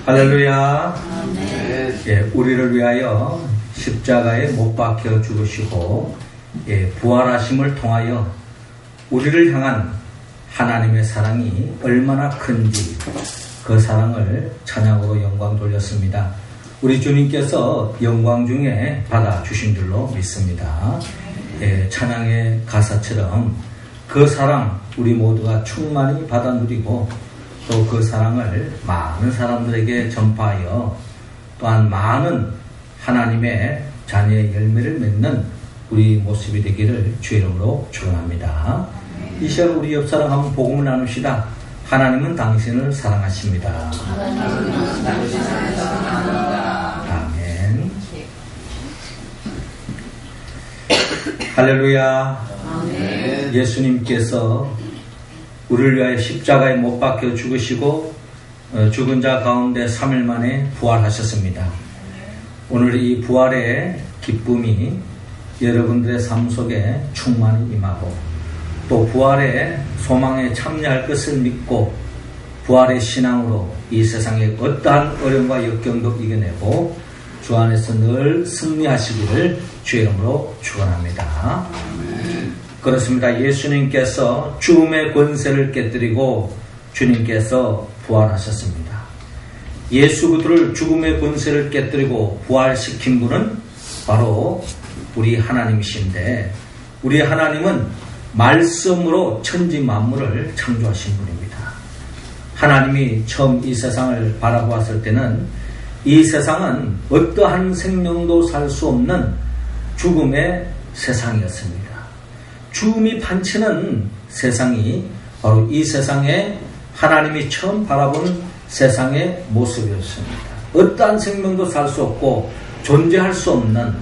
할렐루야. 예, 우리를 위하여 십자가에 못 박혀 죽으시고 부활하심을 통하여 우리를 향한 하나님의 사랑이 얼마나 큰지 그 사랑을 찬양으로 영광 돌렸습니다. 우리 주님께서 영광 중에 받아주신 줄로 믿습니다. 찬양의 가사처럼 그 사랑 우리 모두가 충만히 받아 누리고 또 그 사랑을 많은 사람들에게 전파하여 또한 많은 하나님의 자녀의 열매를 맺는 우리 모습이 되기를 주의 이름으로 축원합니다. 이 시간 우리 옆 사람 한번 복음을 나눕시다. 하나님은 당신을 사랑하십니다. 아멘. 할렐루야. 아멘. 예수님께서 우리를 위하여 십자가에 못 박혀 죽으시고 죽은 자 가운데 3일 만에 부활하셨습니다. 오늘 이 부활의 기쁨이 여러분들의 삶 속에 충만히 임하고 또 부활의 소망에 참여할 것을 믿고 부활의 신앙으로 이 세상의 어떠한 어려움과 역경도 이겨내고 주 안에서 늘 승리하시기를 주의 이름으로 축원합니다. 그렇습니다. 예수님께서 죽음의 권세를 깨뜨리고 주님께서 부활하셨습니다. 예수 그리스도를 죽음의 권세를 깨뜨리고 부활시킨 분은 바로 우리 하나님이신데 우리 하나님은 말씀으로 천지 만물을 창조하신 분입니다. 하나님이 처음 이 세상을 바라보았을 때는 이 세상은 어떠한 생명도 살 수 없는 죽음의 세상이었습니다. 죽음이 판치는 세상이 바로 이 세상에 하나님이 처음 바라본 세상의 모습이었습니다. 어떠한 생명도 살 수 없고 존재할 수 없는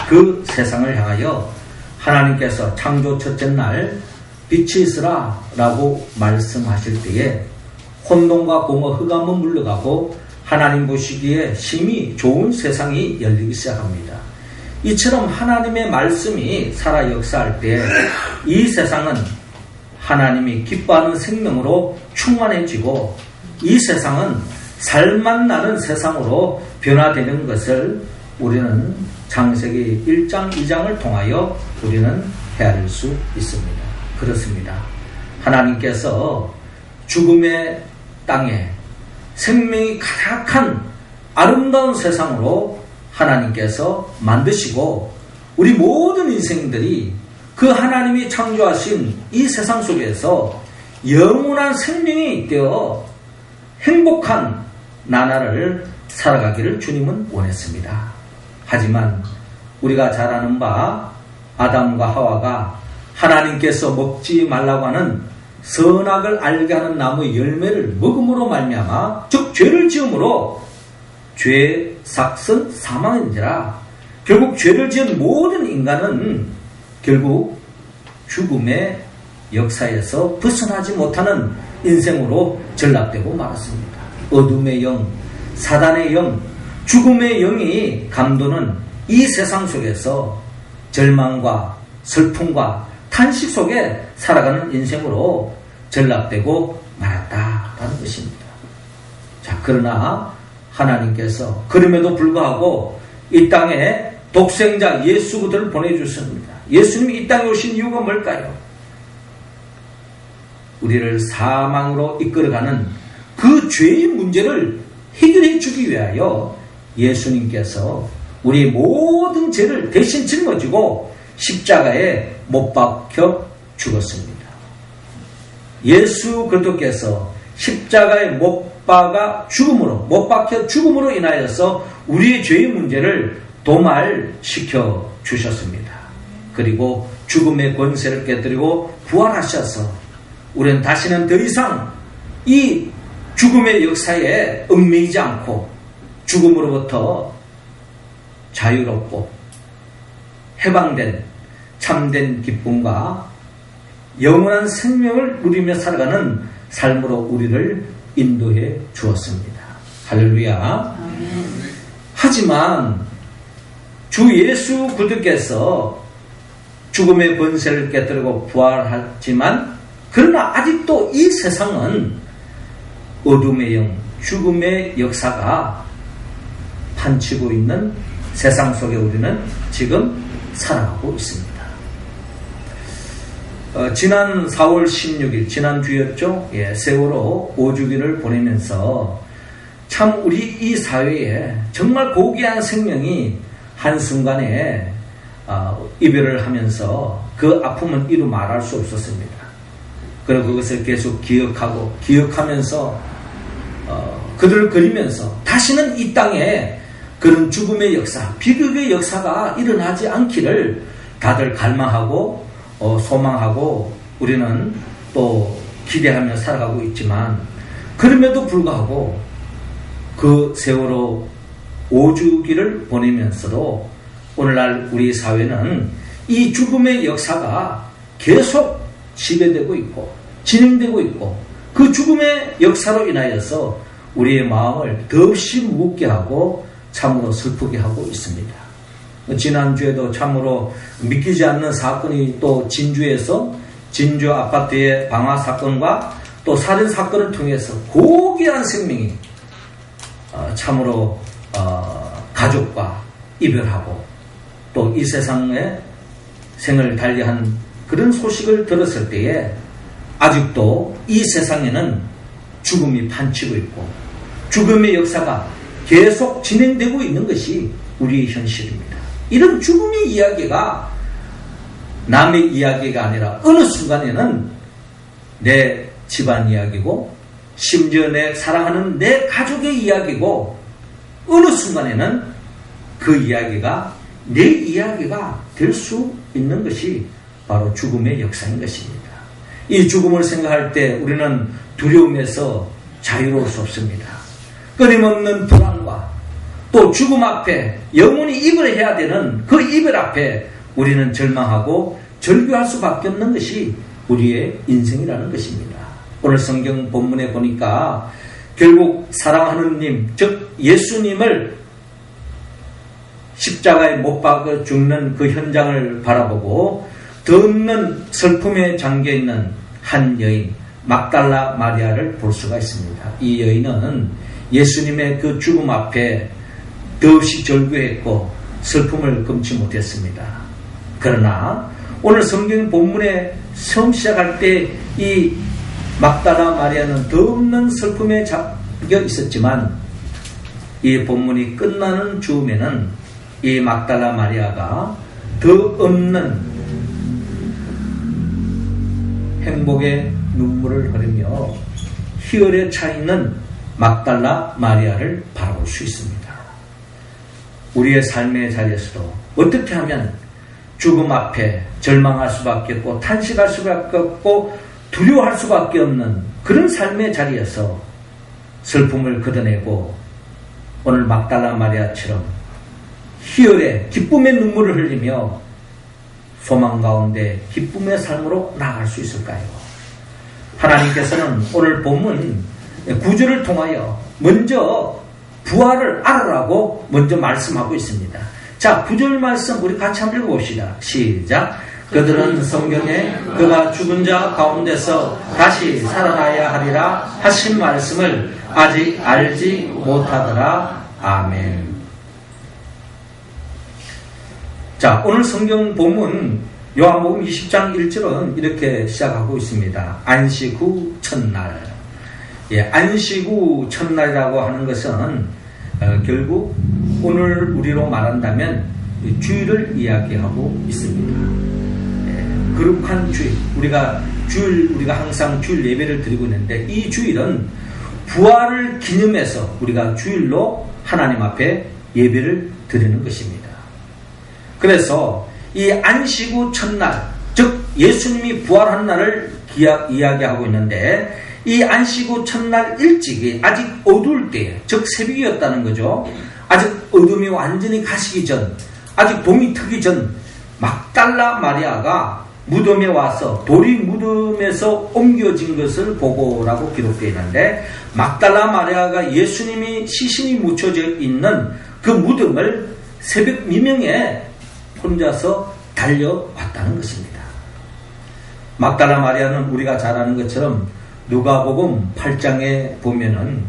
그 세상을 향하여 하나님께서 창조 첫째 날 빛이 있으라 라고 말씀하실 때에 혼돈과 공허 흑암은 물러가고 하나님 보시기에 심히 좋은 세상이 열리기 시작합니다. 이처럼 하나님의 말씀이 살아 역사할 때 이 세상은 하나님이 기뻐하는 생명으로 충만해지고 이 세상은 살만 나는 세상으로 변화되는 것을 우리는 창세기 1장 2장을 통하여 우리는 헤아릴 수 있습니다. 그렇습니다. 하나님께서 죽음의 땅에 생명이 가득한 아름다운 세상으로 하나님께서 만드시고 우리 모든 인생들이 그 하나님이 창조하신 이 세상 속에서 영원한 생명이 되어 행복한 나날을 살아가기를 주님은 원했습니다. 하지만 우리가 잘 아는 바 아담과 하와가 하나님께서 먹지 말라고 하는 선악을 알게 하는 나무의 열매를 먹음으로 말미암아 즉 죄를 지음으로 죄의 삭은 사망인지라 결국 죄를 지은 모든 인간은 결국 죽음의 역사에서 벗어나지 못하는 인생으로 전락되고 말았습니다. 어둠의 영, 사단의 영, 죽음의 영이 감도는 이 세상 속에서 절망과 슬픔과 탄식 속에 살아가는 인생으로 전락되고 말았다라는 것입니다. 자, 그러나 하나님께서 그럼에도 불구하고 이 땅에 독생자 예수 그리스도를 보내주셨습니다. 예수님이 이 땅에 오신 이유가 뭘까요? 우리를 사망으로 이끌어가는 그 죄의 문제를 해결해 주기 위하여 예수님께서 우리의 모든 죄를 대신 짊어지고 십자가에 못 박혀 죽었습니다. 예수 그리스도께서 십자가에 못 박혀 죽음으로 인하여서 우리의 죄의 문제를 도말시켜 주셨습니다. 그리고 죽음의 권세를 깨뜨리고 부활하셔서 우리는 다시는 더 이상 이 죽음의 역사에 얽매이지 않고 죽음으로부터 자유롭고 해방된 참된 기쁨과 영원한 생명을 누리며 살아가는 삶으로 우리를 인도해 주었습니다. 할렐루야. 하지만 주 예수 그리스도께서 죽음의 권세를 깨뜨리고 부활하지만 그러나 아직도 이 세상은 어둠의 영, 죽음의 역사가 판치고 있는 세상 속에 우리는 지금 살아가고 있습니다. 지난 4월 16일, 지난주였죠? 세월호 5주기를 보내면서 참 우리 이 사회에 정말 고귀한 생명이 한순간에 이별을 하면서 그 아픔은 이루 말할 수 없었습니다. 그리고 그것을 계속 기억하면서 그들을 그리면서 다시는 이 땅에 그런 죽음의 역사, 비극의 역사가 일어나지 않기를 다들 갈망하고 소망하고 우리는 또 기대하며 살아가고 있지만, 그럼에도 불구하고 그 세월호 5주기를 보내면서도 오늘날 우리 사회는 이 죽음의 역사가 계속 지배되고 있고 진행되고 있고, 그 죽음의 역사로 인하여서 우리의 마음을 더없이 무겁게 하고 참으로 슬프게 하고 있습니다. 지난주에도 참으로 믿기지 않는 사건이 또 진주에서 진주 아파트의 방화 사건과 또 살인 사건을 통해서 고귀한 생명이 참으로 가족과 이별하고 또 이 세상에 생을 달리한 그런 소식을 들었을 때에 아직도 이 세상에는 죽음이 판치고 있고 죽음의 역사가 계속 진행되고 있는 것이 우리의 현실입니다. 이런 죽음의 이야기가 남의 이야기가 아니라 어느 순간에는 내 집안 이야기고 심지어 내 사랑하는 내 가족의 이야기고, 어느 순간에는 그 이야기가 내 이야기가 될 수 있는 것이 바로 죽음의 역사인 것입니다. 이 죽음을 생각할 때 우리는 두려움에서 자유로울 수 없습니다. 끊임없는 불안과 또 죽음 앞에 영원히 이별해야 되는 그 이별 앞에 우리는 절망하고 절규할 수밖에 없는 것이 우리의 인생이라는 것입니다. 오늘 성경 본문에 보니까 결국 사랑하는 님, 즉 예수님을 십자가에 못 박아 죽는 그 현장을 바라보고 덧없는 슬픔에 잠겨있는 한 여인 막달라 마리아를 볼 수가 있습니다. 이 여인은 예수님의 그 죽음 앞에 더없이 절규했고 슬픔을 금치 못했습니다. 그러나 오늘 성경 본문에 처음 시작할 때 이 막달라 마리아는 더없는 슬픔에 잠겨 있었지만, 이 본문이 끝나는 즈음에는 이 막달라 마리아가 더없는 행복의 눈물을 흐르며 희열에 차 있는 막달라 마리아를 바라볼 수 있습니다. 우리의 삶의 자리에서도 어떻게 하면 죽음 앞에 절망할 수밖에 없고 탄식할 수밖에 없고 두려워할 수밖에 없는 그런 삶의 자리에서 슬픔을 걷어내고 오늘 막달라 마리아처럼 희열의 기쁨의 눈물을 흘리며 소망 가운데 기쁨의 삶으로 나아갈 수 있을까요? 하나님께서는 오늘 본문 9절을 통하여 먼저 부활을 알아라고 먼저 말씀하고 있습니다. 자, 9절 말씀 우리 같이 한번 읽어봅시다. 시작. 그들은 성경에 그가 죽은 자 가운데서 다시 살아나야 하리라 하신 말씀을 아직 알지 못하더라. 아멘. 자, 오늘 성경 본문 요한복음 20장 1절은 이렇게 시작하고 있습니다. 안식 후 첫날. 안식 후 첫날이라고 하는 것은 결국 오늘 우리로 말한다면 주일을 이야기하고 있습니다. 거룩한 주일, 우리가 항상 주일 예배를 드리고 있는데, 이 주일은 부활을 기념해서 우리가 주일로 하나님 앞에 예배를 드리는 것입니다. 그래서 이 안식 후 첫날, 즉 예수님이 부활한 날을 이야기하고 있는데, 이 안식 후 첫날 일찍이 아직 어두울 때, 즉 새벽이었다는 거죠. 아직 어둠이 완전히 가시기 전, 아직 동이 트기 전 막달라 마리아가 무덤에 와서 돌이 무덤에서 옮겨진 것을 보고라고 기록되어 있는데, 막달라 마리아가 예수님이 시신이 묻혀져 있는 그 무덤을 새벽 미명에 혼자서 달려왔다는 것입니다. 막달라 마리아는 우리가 잘 아는 것처럼 누가복음 8장에 보면은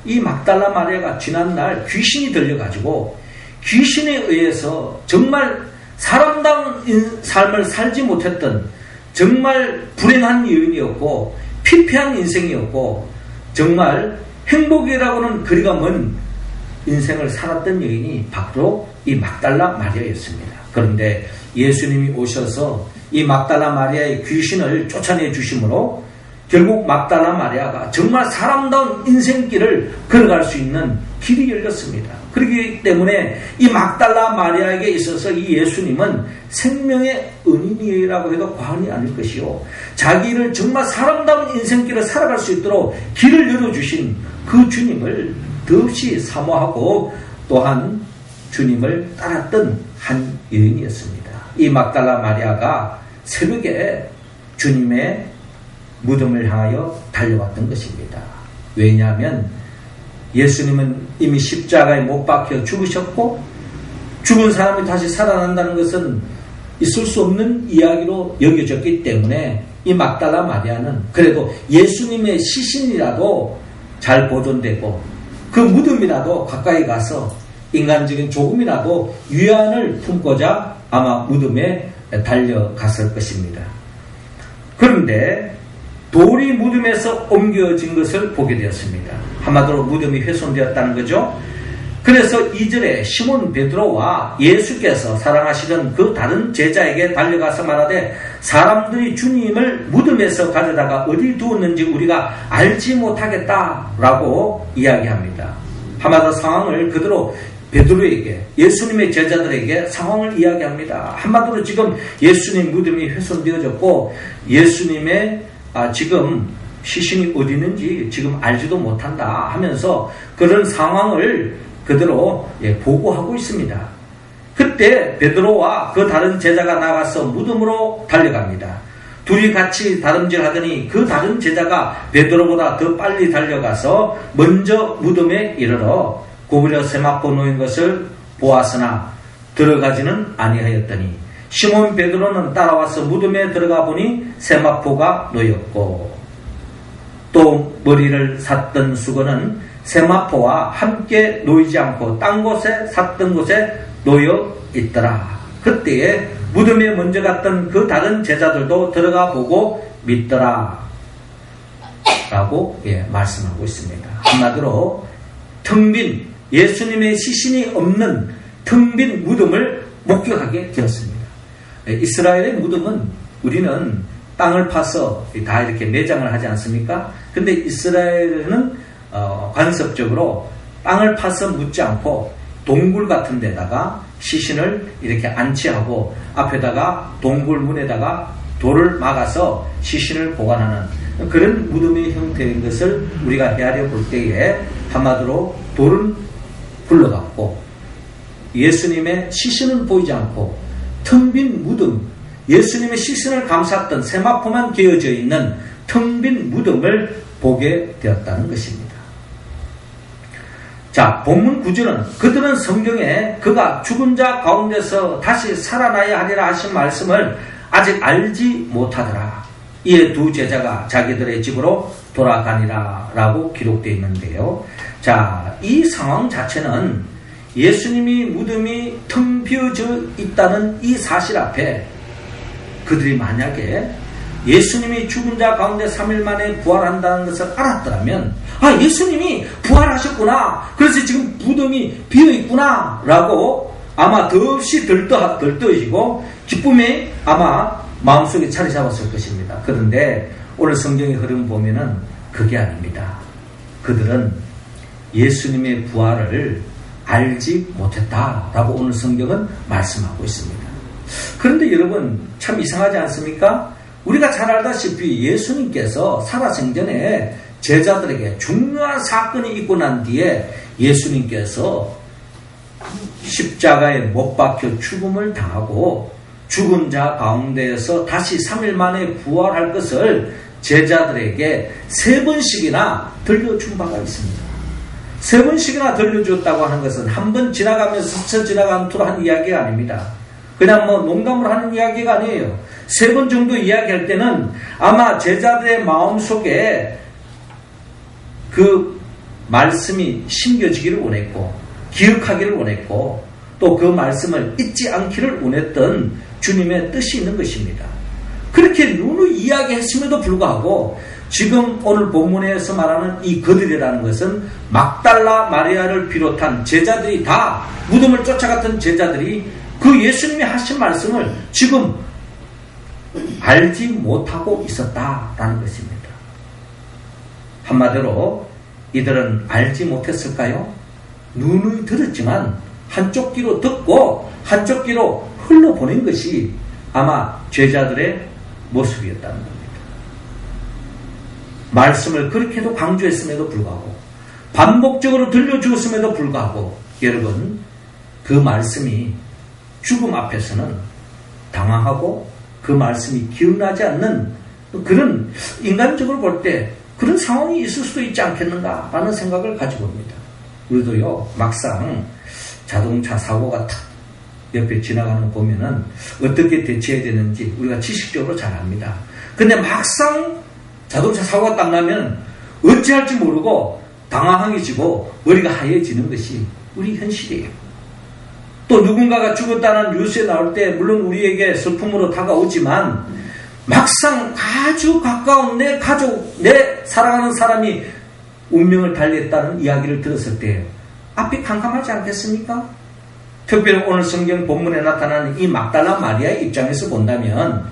이 막달라 마리아가 지난날 귀신이 들려가지고 귀신에 의해서 정말 사람다운 삶을 살지 못했던 정말 불행한 여인이었고 피폐한 인생이었고 정말 행복이라고는 거리가 먼 인생을 살았던 여인이 바로 이 막달라 마리아였습니다. 그런데 예수님이 오셔서 이 막달라 마리아의 귀신을 쫓아내 주심으로 결국 막달라 마리아가 정말 사람다운 인생길을 걸어갈 수 있는 길이 열렸습니다. 그렇기 때문에 이 막달라 마리아에게 있어서 이 예수님은 생명의 은인이라고 해도 과언이 아닐 것이요, 자기를 정말 사람다운 인생길을 살아갈 수 있도록 길을 열어주신 그 주님을 더없이 사모하고 또한 주님을 따랐던 한 여인이었습니다. 이 막달라 마리아가 새벽에 주님의 무덤을 향하여 달려왔던 것입니다. 왜냐하면 예수님은 이미 십자가에 못 박혀 죽으셨고 죽은 사람이 다시 살아난다는 것은 있을 수 없는 이야기로 여겨졌기 때문에 이 막달라 마리아는 그래도 예수님의 시신이라도 잘 보존되고 그 무덤이라도 가까이 가서 인간적인 조금이라도 위안을 품고자 아마 무덤에 달려갔을 것입니다. 그런데 돌이 무덤에서 옮겨진 것을 보게 되었습니다. 한마디로 무덤이 훼손되었다는 거죠. 그래서 2절에 시몬 베드로와 예수께서 사랑하시던 그 다른 제자에게 달려가서 말하되 사람들이 주님을 무덤에서 가져다가 어디 두었는지 우리가 알지 못하겠다라고 이야기합니다. 한마디로 상황을 그대로 베드로에게, 예수님의 제자들에게 상황을 이야기합니다. 한마디로 지금 예수님 무덤이 훼손되어졌고 예수님의 지금 시신이 어디 있는지 지금 알지도 못한다 하면서 그런 상황을 그대로 보고하고 있습니다. 그때 베드로와 그 다른 제자가 나가서 무덤으로 달려갑니다. 둘이 같이 다름질하더니 그 다른 제자가 베드로보다 더 빨리 달려가서 먼저 무덤에 이르러 구부려 세마포 놓인 것을 보았으나 들어가지는 아니하였더니 시몬 베드로는 따라와서 무덤에 들어가 보니 세마포가 놓였고 또 머리를 샀던 수건은 세마포와 함께 놓이지 않고 딴 곳에 샀던 곳에 놓여 있더라. 그때에 무덤에 먼저 갔던 그 다른 제자들도 들어가 보고 믿더라 라고 말씀하고 있습니다. 한마디로 텅 빈 예수님의 시신이 없는 텅 빈 무덤을 목격하게 되었습니다. 이스라엘의 무덤은 우리는 땅을 파서 다 이렇게 매장을 하지 않습니까? 근데 이스라엘은 관습적으로 땅을 파서 묻지 않고 동굴 같은 데다가 시신을 이렇게 안치하고 앞에다가 동굴 문에다가 돌을 막아서 시신을 보관하는 그런 무덤의 형태인 것을 우리가 헤아려 볼 때에 한마디로 돌은 굴러갔고 예수님의 시신은 보이지 않고 텅 빈 무덤, 예수님의 시신을 감쌌던 세마포만 개어져 있는 텅 빈 무덤을 보게 되었다는 것입니다. 자, 본문 9절은 그들은 성경에 그가 죽은 자 가운데서 다시 살아나야 하리라 하신 말씀을 아직 알지 못하더라. 이에 두 제자가 자기들의 집으로 돌아가니라 라고 기록되어 있는데요. 자, 이 상황 자체는 예수님이 무덤이 텅 비어져 있다는 이 사실 앞에 그들이 만약에 예수님이 죽은 자 가운데 3일 만에 부활한다는 것을 알았더라면 예수님이 부활하셨구나, 그래서 지금 무덤이 비어있구나 라고 아마 더없이 들떠지고 기쁨에 아마 마음속에 자리 잡았을 것입니다. 그런데 오늘 성경의 흐름 보면은 그게 아닙니다. 그들은 예수님의 부활을 알지 못했다라고 오늘 성경은 말씀하고 있습니다. 그런데 여러분 참 이상하지 않습니까? 우리가 잘 알다시피 예수님께서 살아생전에 제자들에게 중요한 사건이 있고 난 뒤에 예수님께서 십자가에 못 박혀 죽음을 당하고 죽은 자 가운데에서 다시 3일 만에 부활할 것을 제자들에게 3번씩이나 들려준 바가 있습니다. 3번씩이나 들려줬다고 하는 것은 한 번 지나가면서 스쳐 지나간 투로 한 이야기가 아닙니다. 그냥 농담을 하는 이야기가 아니에요. 3번 정도 이야기할 때는 아마 제자들의 마음속에 그 말씀이 심겨지기를 원했고 기억하기를 원했고 또 그 말씀을 잊지 않기를 원했던 주님의 뜻이 있는 것입니다. 그렇게 누누이 이야기했음에도 불구하고 지금 오늘 본문에서 말하는 이 그들이라는 것은 막달라 마리아를 비롯한 제자들이 다 무덤을 쫓아갔던 제자들이 그 예수님이 하신 말씀을 지금 알지 못하고 있었다라는 것입니다. 한마디로 이들은 알지 못했을까요? 누누이 들었지만 한쪽 귀로 듣고 한쪽 귀로 흘러보낸 것이 아마 제자들의 모습이었다는 겁니다. 말씀을 그렇게도 강조했음에도 불구하고 반복적으로 들려주었음에도 불구하고 여러분 그 말씀이 죽음 앞에서는 당황하고 그 말씀이 기억나지 않는 그런 인간적으로 볼 때 그런 상황이 있을 수도 있지 않겠는가라는 생각을 가지고 옵니다. 우리도요 막상 자동차 사고가 탁 옆에 지나가는 거 보면은 어떻게 대처해야 되는지 우리가 지식적으로 잘 압니다. 근데 막상 자동차 사고가 딱 나면 어찌할지 모르고 당황해지고 머리가 하얘지는 것이 우리 현실이에요. 또 누군가가 죽었다는 뉴스에 나올 때 물론 우리에게 슬픔으로 다가오지만 막상 아주 가까운 내 가족, 내 사랑하는 사람이 운명을 달리했다는 이야기를 들었을 때 앞이 캄캄하지 않겠습니까? 특별히 오늘 성경 본문에 나타나는 이 막달라 마리아의 입장에서 본다면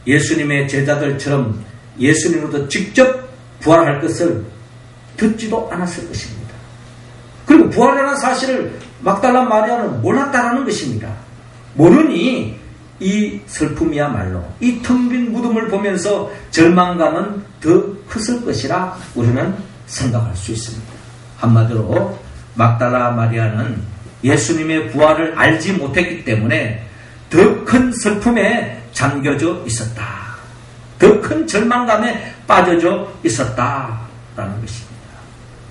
예수님의 제자들처럼 예수님으로부터 직접 부활할 것을 듣지도 않았을 것입니다. 그리고 부활이라는 사실을 막달라 마리아는 몰랐다라는 것입니다. 모르니 이 슬픔이야말로 이 텅 빈 무덤을 보면서 절망감은 더 컸을 것이라 우리는 생각할 수 있습니다. 한마디로 막달라 마리아는 예수님의 부활을 알지 못했기 때문에 더 큰 슬픔에 잠겨져 있었다. 더 큰 절망감에 빠져져 있었다라는 것입니다.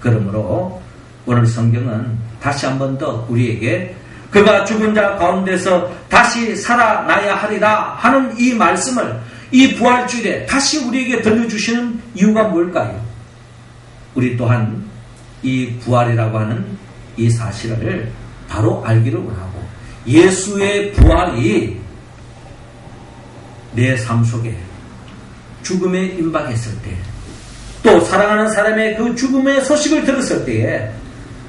그러므로 오늘 성경은 다시 한 번 더 우리에게 그가 죽은 자 가운데서 다시 살아나야 하리라 하는 이 말씀을 이 부활주일에 다시 우리에게 들려주시는 이유가 뭘까요? 우리 또한 이 부활이라고 하는 이 사실을 바로 알기를 원하고 예수의 부활이 내 삶 속에 죽음에 임박했을 때 또 사랑하는 사람의 그 죽음의 소식을 들었을 때에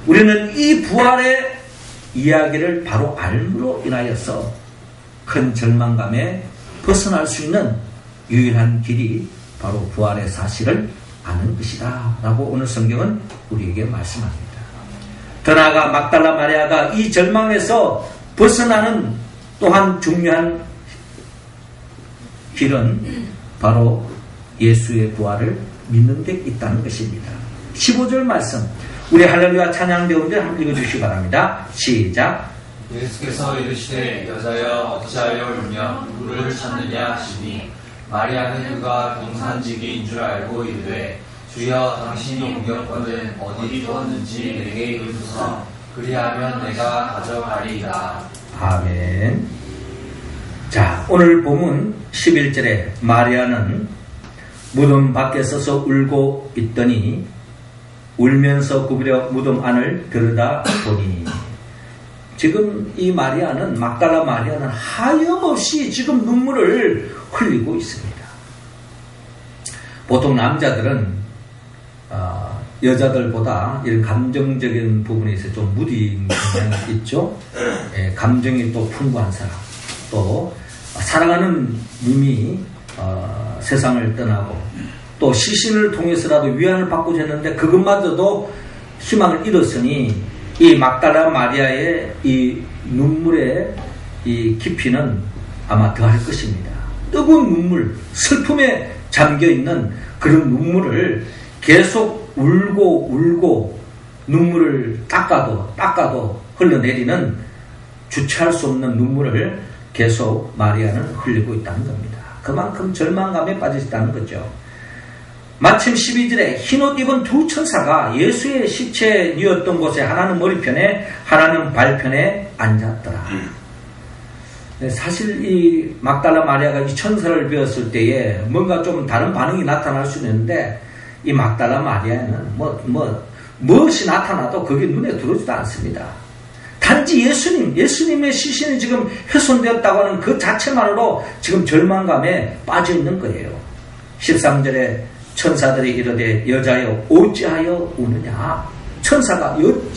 우리는 이 부활의 이야기를 바로 알므로 인하여서 큰 절망감에 벗어날 수 있는 유일한 길이 바로 부활의 사실을 아는 것이다 라고 오늘 성경은 우리에게 말씀합니다. 더 나아가 막달라 마리아가 이 절망에서 벗어나는 또한 중요한 길은 바로 예수의 부활을 믿는 데 있다는 것입니다. 15절 말씀 우리 할렐루야 찬양 배우들 한번 읽어주시기 바랍니다. 시작. 예수께서 이르시되 여자여 어찌하여 울며 누구를 찾느냐 하시니 마리아는 그가 동산지기인 줄 알고 이르되 주여 당신이 옮겼거든 어디 두었는지 내게 이르소서 그리하면 내가 가져가리이다. 아멘. 자, 오늘 본문 11절에 마리아는 무덤 밖에 서서 울고 있더니 울면서 구부려 무덤 안을 들여다 보니 지금 이 마리아는 막달라 마리아는 하염없이 지금 눈물을 흘리고 있습니다. 보통 남자들은 여자들보다 이런 감정적인 부분에 있어서 좀 무딘 경향이 있죠. 감정이 또 풍부한 사람, 또 사랑하는 님이 세상을 떠나고 또 시신을 통해서라도 위안을 받고자 했는데 그것마저도 희망을 잃었으니 이 막달라 마리아의 이 눈물의 이 깊이는 아마 더할 것입니다. 뜨거운 눈물, 슬픔에 잠겨있는 그런 눈물을 계속 울고 눈물을 닦아도 흘러내리는 주체할 수 없는 눈물을 계속 마리아는 흘리고 있다는 겁니다. 그만큼 절망감에 빠져있다는 거죠. 마침 12절에 흰옷 입은 두 천사가 예수의 시체 뉘었던 곳에 하나는 머리편에 하나는 발편에 앉았더라. 사실 이 막달라 마리아가 이 천사를 배웠을 때에 뭔가 좀 다른 반응이 나타날 수 있는데 이 막달라 마리아는 무엇이 나타나도 그게 눈에 들어오지도 않습니다. 단지 예수님의 시신이 지금 훼손되었다고 하는 그 자체만으로 지금 절망감에 빠져 있는 거예요. 13절에 천사들이 이르되 여자여 어찌하여 우느냐. 천사가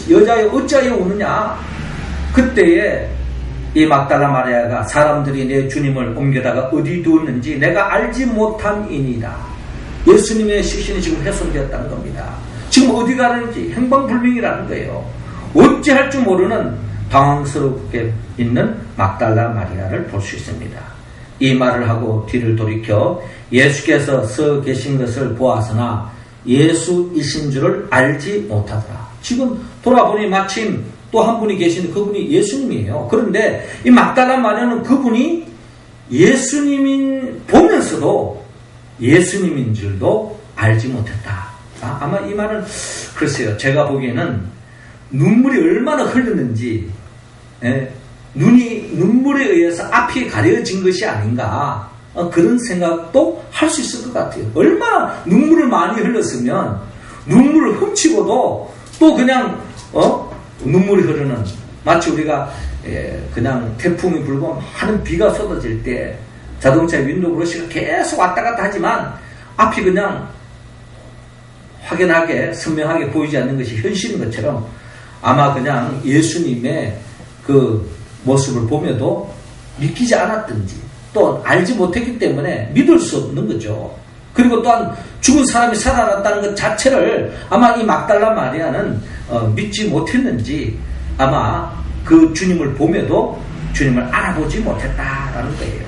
여자여 어찌하여 우느냐. 그때에 이 막달라 마리아가 사람들이 내 주님을 옮겨다가 어디 두었는지 내가 알지 못함이니이다. 예수님의 시신이 지금 훼손되었다는 겁니다. 지금 어디 가는지 행방불명이라는 거예요. 어찌할 줄 모르는 당황스럽게 있는 막달라 마리아를 볼 수 있습니다. 이 말을 하고 뒤를 돌이켜 예수께서 서 계신 것을 보았으나 예수이신 줄을 알지 못하더라. 지금 돌아보니 마침 또 한 분이 계시는데 그분이 예수님이에요. 그런데 이 막달라 마리아는 그분이 예수님인 보면서도 예수님인 줄도 알지 못했다. 아마 이 말은 글쎄요, 제가 보기에는 눈물이 얼마나 흘렀는지, 눈물에 의해서 앞이 가려진 것이 아닌가, 그런 생각도 할 수 있을 것 같아요. 얼마나 눈물을 많이 흘렸으면 눈물을 훔치고도 또 그냥 눈물이 흐르는, 마치 우리가 그냥 태풍이 불고 많은 비가 쏟아질 때 자동차 윈도우 브러쉬가 계속 왔다 갔다 하지만 앞이 그냥 확연하게 선명하게 보이지 않는 것이 현실인 것처럼 아마 그냥 예수님의 그 모습을 보며도 믿기지 않았든지 또 알지 못했기 때문에 믿을 수 없는 거죠. 그리고 또한 죽은 사람이 살아났다는 것 자체를 아마 이 막달라 마리아는 믿지 못했는지 아마 그 주님을 보며도 주님을 알아보지 못했다라는 거예요.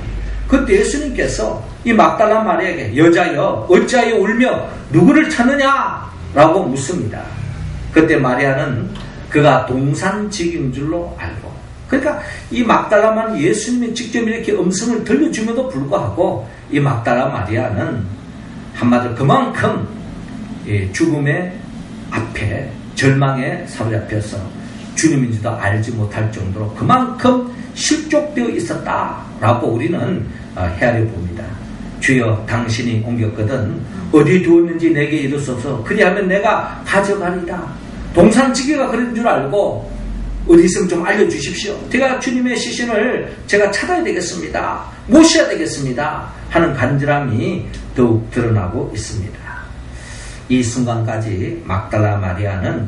그때 예수님께서 이 막달라 마리아에게 여자여 어찌하여 울며 누구를 찾느냐라고 묻습니다. 그때 마리아는 그가 동산직인 줄로 알고, 그러니까 이 막달라 마리아는 예수님이 직접 이렇게 음성을 들려주면도 불구하고 이 막달라 마리아는 한마디로 그만큼 죽음의 앞에 절망에 사로잡혀서 주님인지도 알지 못할 정도로 그만큼 실족되어 있었다라고 우리는 헤아려 봅니다. 주여 당신이 옮겼거든 어디 두었는지 내게 이르소서. 그리하면 내가 가져가리라. 동산지기가 그런 줄 알고 어디 있으면 좀 알려주십시오. 제가 주님의 시신을 제가 찾아야 되겠습니다. 모셔야 되겠습니다. 하는 간절함이 더욱 드러나고 있습니다. 이 순간까지 막달라 마리아는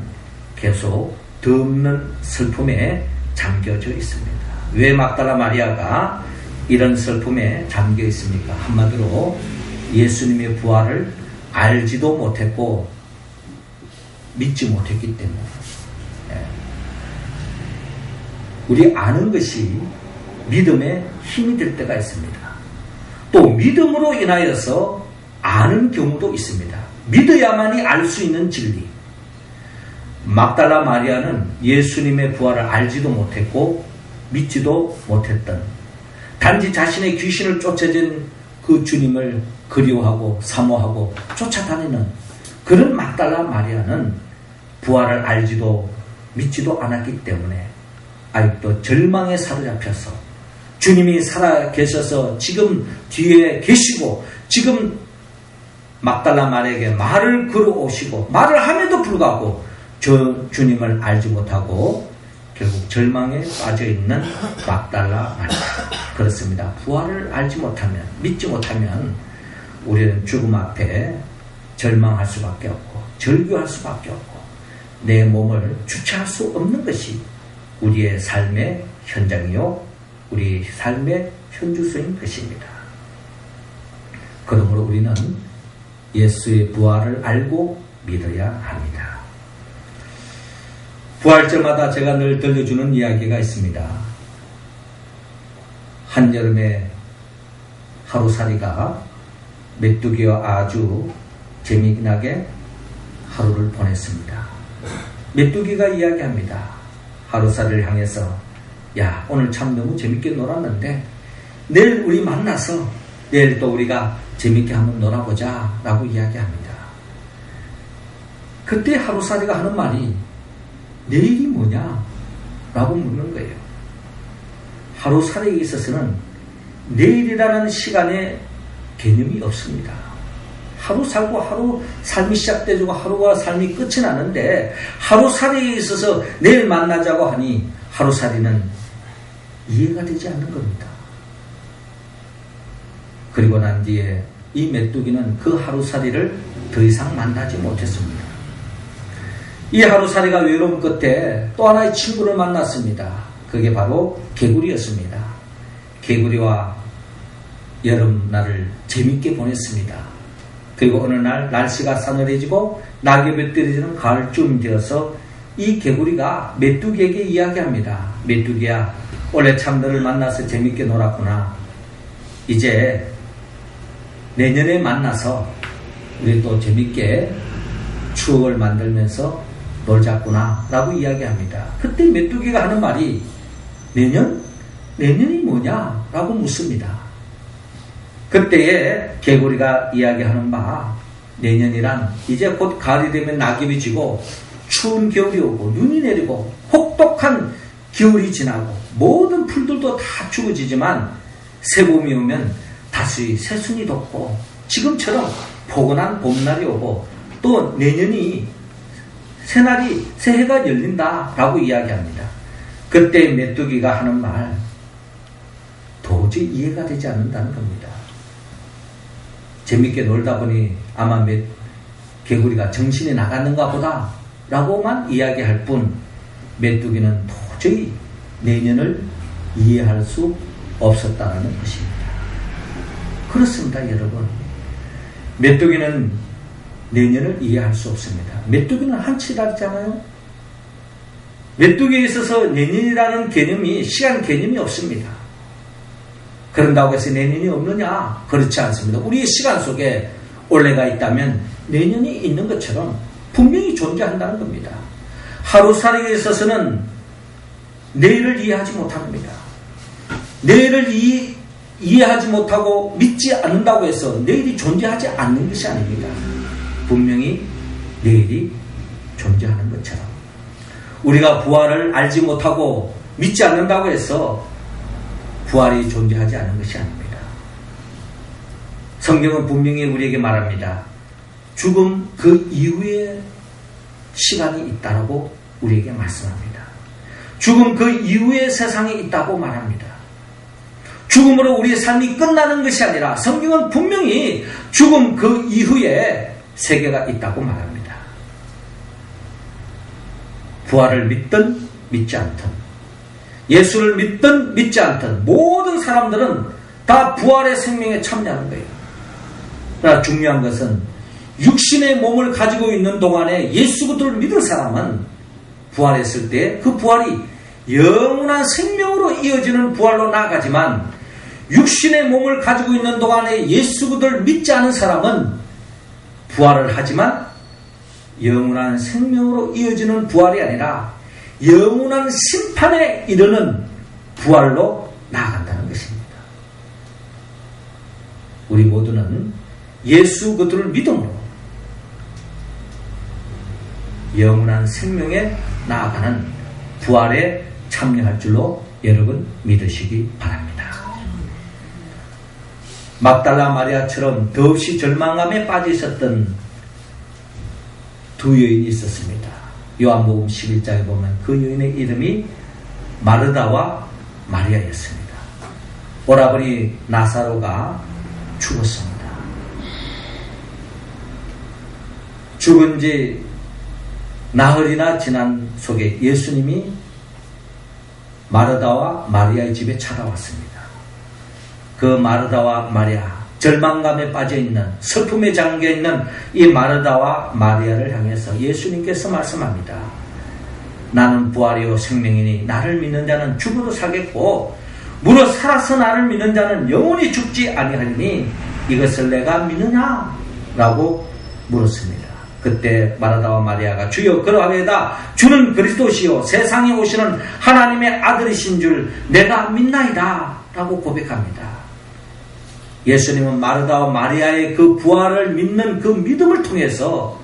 계속 덧없는 슬픔에 잠겨져 있습니다. 왜 막달라 마리아가 이런 슬픔에 잠겨 있습니까? 한마디로 예수님의 부활을 알지도 못했고 믿지 못했기 때문에. 우리 아는 것이 믿음의 힘이 될 때가 있습니다. 또 믿음으로 인하여서 아는 경우도 있습니다. 믿어야만이 알 수 있는 진리. 막달라 마리아는 예수님의 부활을 알지도 못했고 믿지도 못했던, 단지 자신의 귀신을 쫓아진 그 주님을 그리워하고 사모하고 쫓아다니는 그런 막달라 마리아는 부활을 알지도 믿지도 않았기 때문에 아직도 절망에 사로잡혀서 주님이 살아계셔서 지금 뒤에 계시고 지금 막달라 마리아에게 말을 걸어오시고 말을 함에도 불구하고 주님을 알지 못하고 결국 절망에 빠져있는 막달라 마리아. 그렇습니다. 부활을 알지 못하면, 믿지 못하면 우리는 죽음 앞에 절망할 수밖에 없고 절규할 수밖에 없고 내 몸을 주체할 수 없는 것이 우리의 삶의 현장이요 우리 삶의 현주소인 것입니다. 그러므로 우리는 예수의 부활을 알고 믿어야 합니다. 부활절마다 제가 늘 들려주는 이야기가 있습니다. 한여름에 하루살이가 메뚜기와 아주 재미나게 하루를 보냈습니다. 메뚜기가 이야기합니다. 하루살이를 향해서 야, 오늘 참 너무 재밌게 놀았는데 내일 우리 만나서 내일 또 우리가 재밌게 한번 놀아보자 라고 이야기합니다. 그때 하루살이가 하는 말이 내일이 뭐냐? 라고 묻는 거예요. 하루살이에 있어서는 내일이라는 시간의 개념이 없습니다. 하루 살고 하루 삶이 시작되고 하루가 삶이 끝이 나는데 하루살이에 있어서 내일 만나자고 하니 하루살이는 이해가 되지 않는 겁니다. 그리고 난 뒤에 이 메뚜기는 그 하루살이를 더 이상 만나지 못했습니다. 이 하루살이가 외로움 끝에 또 하나의 친구를 만났습니다. 그게 바로 개구리였습니다. 개구리와 여름날을 재밌게 보냈습니다. 그리고 어느 날 날씨가 싸늘해지고 낙엽이 떨어지는 가을쯤 되어서 이 개구리가 메뚜기에게 이야기합니다. 메뚜기야, 원래 참 너를 만나서 재밌게 놀았구나. 이제 내년에 만나서 우리 또 재밌게 추억을 만들면서 놀자꾸나 라고 이야기합니다. 그때 메뚜기가 하는 말이 내년? 내년이 뭐냐? 라고 묻습니다. 그때에 개구리가 이야기하는 바 내년이란 이제 곧 가을이 되면 낙엽이 지고 추운 겨울이 오고 눈이 내리고 혹독한 겨울이 지나고 모든 풀들도 다 죽어지지만 새봄이 오면 다시 새순이 돋고 지금처럼 포근한 봄날이 오고 또 내년이 새날이 새해가 열린다라고 이야기합니다. 그때 메뚜기가 하는 말 도저히 이해가 되지 않는다는 겁니다. 재밌게 놀다 보니 아마 개구리가 정신이 나갔는가 보다 라고만 이야기할 뿐 메뚜기는 도저히 내년을 이해할 수 없었다는 것입니다. 그렇습니다, 여러분. 메뚜기는 내년을 이해할 수 없습니다. 메뚜기는 한치라잖아요. 메뚜기에 있어서 내년이라는 개념이 시간 개념이 없습니다. 그런다고 해서 내년이 없느냐? 그렇지 않습니다. 우리의 시간 속에 올해가 있다면 내년이 있는 것처럼 분명히 존재한다는 겁니다. 하루살이에 있어서는 내일을 이해하지 못합니다. 내일을 이해하지 못하고 믿지 않는다고 해서 내일이 존재하지 않는 것이 아닙니다. 분명히 내일이 존재하는 것처럼 우리가 부활을 알지 못하고 믿지 않는다고 해서 부활이 존재하지 않는 것이 아닙니다. 성경은 분명히 우리에게 말합니다. 죽음 그 이후에 시간이 있다고 우리에게 말씀합니다. 죽음 그 이후에 세상이 있다고 말합니다. 죽음으로 우리의 삶이 끝나는 것이 아니라 성경은 분명히 죽음 그 이후에 세계가 있다고 말합니다. 부활을 믿든 믿지 않든 예수를 믿든 믿지 않든 모든 사람들은 다 부활의 생명에 참여하는 거예요. 그러나 중요한 것은 육신의 몸을 가지고 있는 동안에 예수 그리스도를 믿을 사람은 부활했을 때 그 부활이 영원한 생명으로 이어지는 부활로 나아가지만 육신의 몸을 가지고 있는 동안에 예수 그리스도를 믿지 않은 사람은 부활을 하지만 영원한 생명으로 이어지는 부활이 아니라 영원한 심판에 이르는 부활로 나아간다는 것입니다. 우리 모두는 예수 그리스도를 믿음으로 영원한 생명에 나아가는 부활에 참여할 줄로 여러분 믿으시기 바랍니다. 막달라 마리아처럼 더없이 절망감에 빠져 있었던 두 여인이 있었습니다. 요한복음 11장에 보면 그 여인의 이름이 마르다와 마리아였습니다. 오라버니 나사로가 죽었습니다. 죽은 지 나흘이나 지난 속에 예수님이 마르다와 마리아의 집에 찾아왔습니다. 그 마르다와 마리아, 절망감에 빠져있는, 슬픔에 잠겨있는 이 마르다와 마리아를 향해서 예수님께서 말씀합니다. 나는 부활이요 생명이니 나를 믿는 자는 죽어도 살겠고 무릇 살아서 나를 믿는 자는 영원히 죽지 아니하리니 이것을 내가 믿느냐? 라고 물었습니다. 그때 마르다와 마리아가 주여 그러하리이다. 주는 그리스도시요 세상에 오시는 하나님의 아들이신 줄 내가 믿나이다. 라고 고백합니다. 예수님은 마르다와 마리아의 그 부활을 믿는 그 믿음을 통해서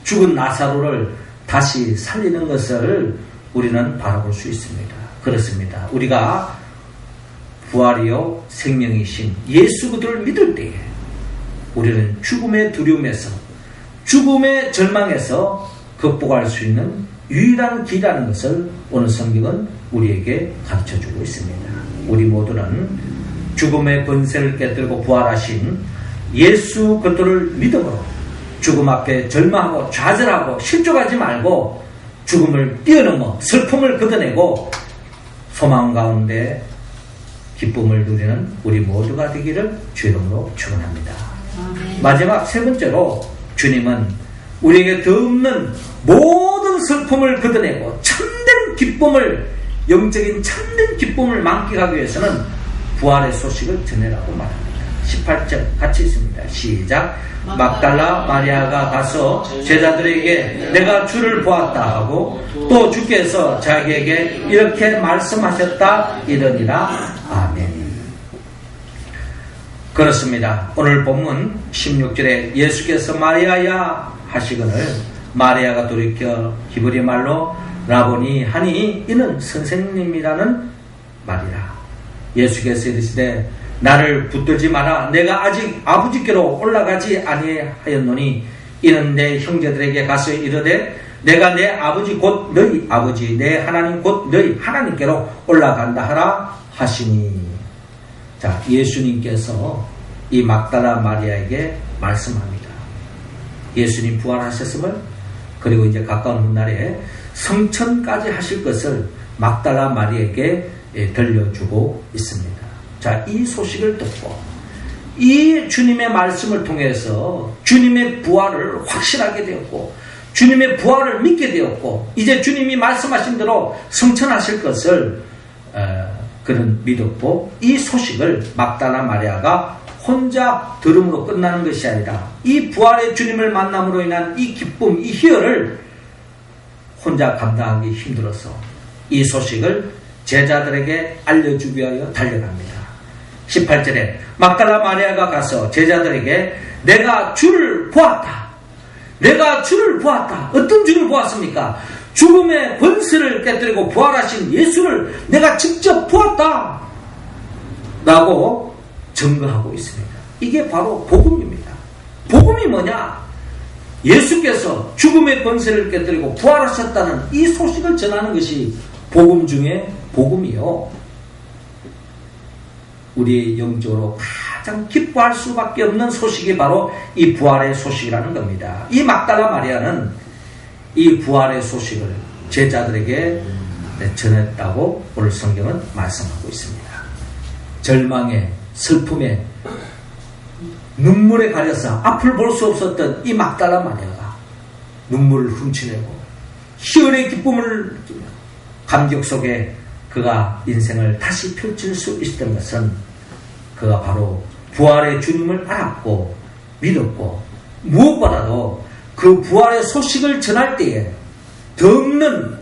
죽은 나사로를 다시 살리는 것을 우리는 바라볼 수 있습니다. 그렇습니다. 우리가 부활이요 생명이신 예수 그리스도를 믿을 때에 우리는 죽음의 두려움에서, 죽음의 절망에서 극복할 수 있는 유일한 길이라는 것을 오늘 성경은 우리에게 가르쳐주고 있습니다. 우리 모두는 죽음의 권세를 깨뜨리고 부활하신 예수 그리스도를 믿음으로 죽음 앞에 절망하고 좌절하고 실족하지 말고 죽음을 뛰어넘어 슬픔을 걷어내고 소망 가운데 기쁨을 누리는 우리 모두가 되기를 주 이름으로 축원합니다. 마지막 세 번째로 주님은 우리에게 더 없는 모든 슬픔을 걷어내고 참된 기쁨을, 영적인 참된 기쁨을 만끽하기 위해서는 부활의 소식을 전해라고 말합니다. 18절 같이 있습니다. 시작. 막달라 마리아가 가서 제자들에게 내가 주를 보았다 하고 또 주께서 자기에게 이렇게 말씀하셨다 이러니라. 아멘. 그렇습니다. 오늘 본문 16절에 예수께서 마리아야 하시거늘 마리아가 돌이켜 히브리 말로 라보니 하니 이는 선생님이라는 말이라. 예수께서 이르시되 나를 붙들지 마라. 내가 아직 아버지께로 올라가지 아니하였노니 이는 내 형제들에게 가서 이르되 내가 내 아버지 곧 너희 아버지 내 하나님 곧 너희 하나님께로 올라간다 하라 하시니. 자, 예수님께서 이 막달라 마리아에게 말씀합니다. 예수님 부활하셨음을, 그리고 이제 가까운 훗날에 성천까지 하실 것을 막달라 마리아에게 들려주고 있습니다. 자, 이 소식을 듣고 이 주님의 말씀을 통해서 주님의 부활을 확신하게 되었고 주님의 부활을 믿게 되었고 이제 주님이 말씀하신 대로 성천하실 것을 그는 믿었고, 이 소식을 막달라 마리아가 혼자 들음으로 끝나는 것이 아니라 이 부활의 주님을 만남으로 인한 이 기쁨, 이 희열을 혼자 감당하기 힘들어서 이 소식을 제자들에게 알려주기 위하여 달려갑니다. 18절에 막달라 마리아가 가서 제자들에게 내가 주를 보았다. 내가 주를 보았다. 어떤 주를 보았습니까? 죽음의 권세를 깨뜨리고 부활하신 예수를 내가 직접 보았다 라고 증거하고 있습니다. 이게 바로 복음입니다. 복음이 뭐냐? 예수께서 죽음의 권세를 깨뜨리고 부활하셨다는 이 소식을 전하는 것이 복음 중에 복음이요. 우리의 영적으로 가장 기뻐할 수밖에 없는 소식이 바로 이 부활의 소식이라는 겁니다. 이 막달라 마리아는 이 부활의 소식을 제자들에게 전했다고 오늘 성경은 말씀하고 있습니다. 절망에, 슬픔에, 눈물에 가려서 앞을 볼 수 없었던 이 막달라 마리아가 눈물을 훔쳐내고 희열의 기쁨을 느끼며 감격 속에 그가 인생을 다시 펼칠 수 있었던 것은 그가 바로 부활의 주님을 알았고 믿었고, 무엇보다도 그 부활의 소식을 전할 때에 더 없는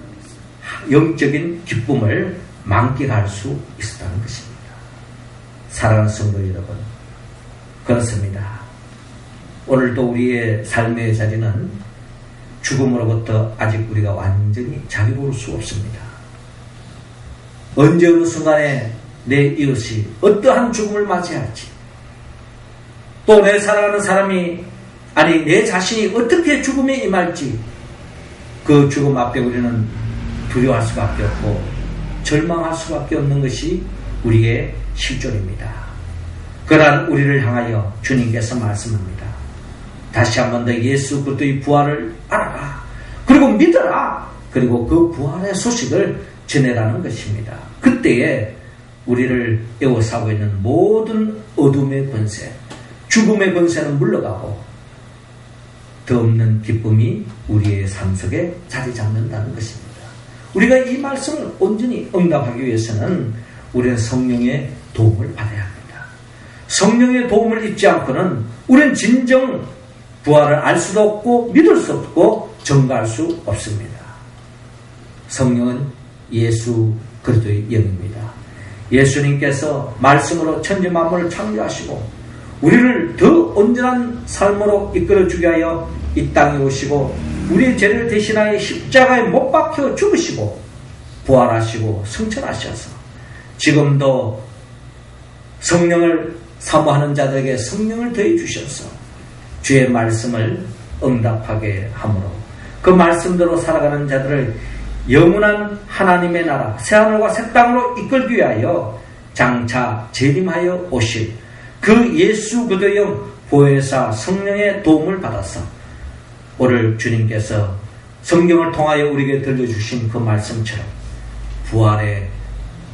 영적인 기쁨을 만끽할 수 있었다는 것입니다. 사랑하는 성도 여러분, 그렇습니다. 오늘도 우리의 삶의 자리는 죽음으로부터 아직 우리가 완전히 자유로울 수 없습니다. 언제 어느 순간에 내 이웃이 어떠한 죽음을 맞이할지, 또 내 사랑하는 사람이, 아니 내 자신이 어떻게 죽음에 임할지, 그 죽음 앞에 우리는 두려워할 수밖에 없고 절망할 수밖에 없는 것이 우리의 실존입니다. 그러한 우리를 향하여 주님께서 말씀합니다. 다시 한 번 더 예수 그리스도의 부활을 알아라. 그리고 믿어라. 그리고 그 부활의 소식을 전해라는 것입니다. 그때에 우리를 에워싸고 있는 모든 어둠의 권세, 죽음의 권세는 물러가고 더 없는 기쁨이 우리의 삶 속에 자리 잡는다는 것입니다. 우리가 이 말씀을 온전히 응답하기 위해서는 우리는 성령의 도움을 받아야 합니다. 성령의 도움을 잊지 않고는 우리는 진정 부활을 알 수도 없고 믿을 수 없고 증거할 수 없습니다. 성령은 예수 그리스도의 영입니다. 예수님께서 말씀으로 천지 만물을 창조하시고 우리를 더 온전한 삶으로 이끌어주기 위하여 이 땅에 오시고 우리의 죄를 대신하여 십자가에 못 박혀 죽으시고 부활하시고 승천하셔서 지금도 성령을 사모하는 자들에게 성령을 더해 주셔서 주의 말씀을 응답하게 하므로 그 말씀대로 살아가는 자들을 영원한 하나님의 나라 새하늘과 새 땅으로 이끌기 위하여 장차 재림하여 오실 그 예수 그리스도의 영 보혜사 성령의 도움을 받아서 오늘 주님께서 성경을 통하여 우리에게 들려주신 그 말씀처럼 부활의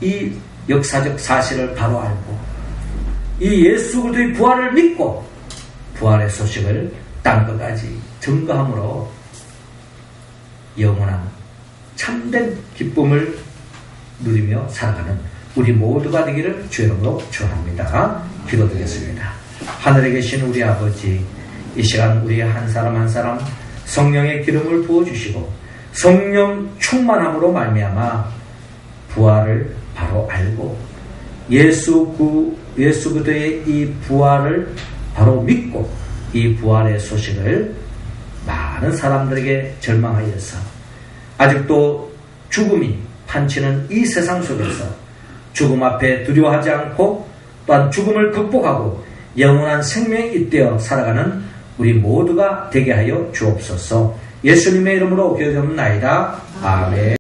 이 역사적 사실을 바로 알고 이 예수 그리스도의 부활을 믿고 부활의 소식을 땅끝까지 증거함으로 영원한 참된 기쁨을 누리며 살아가는 우리 모두가 되기를 주의 이름으로 축원합니다. 기도드리겠습니다. 하늘에 계신 우리 아버지, 이 시간 우리 한 사람 한 사람 성령의 기름을 부어주시고 성령 충만함으로 말미암아 부활을 바로 알고 예수 그리스도의 이 부활을 바로 믿고 이 부활의 소식을 많은 사람들에게 절망하여서 아직도 죽음이 판치는 이 세상 속에서 죽음 앞에 두려워하지 않고 또한 죽음을 극복하고 영원한 생명에 잇대어 살아가는 우리 모두가 되게 하여 주옵소서. 예수님의 이름으로 기도드립니다. 아멘.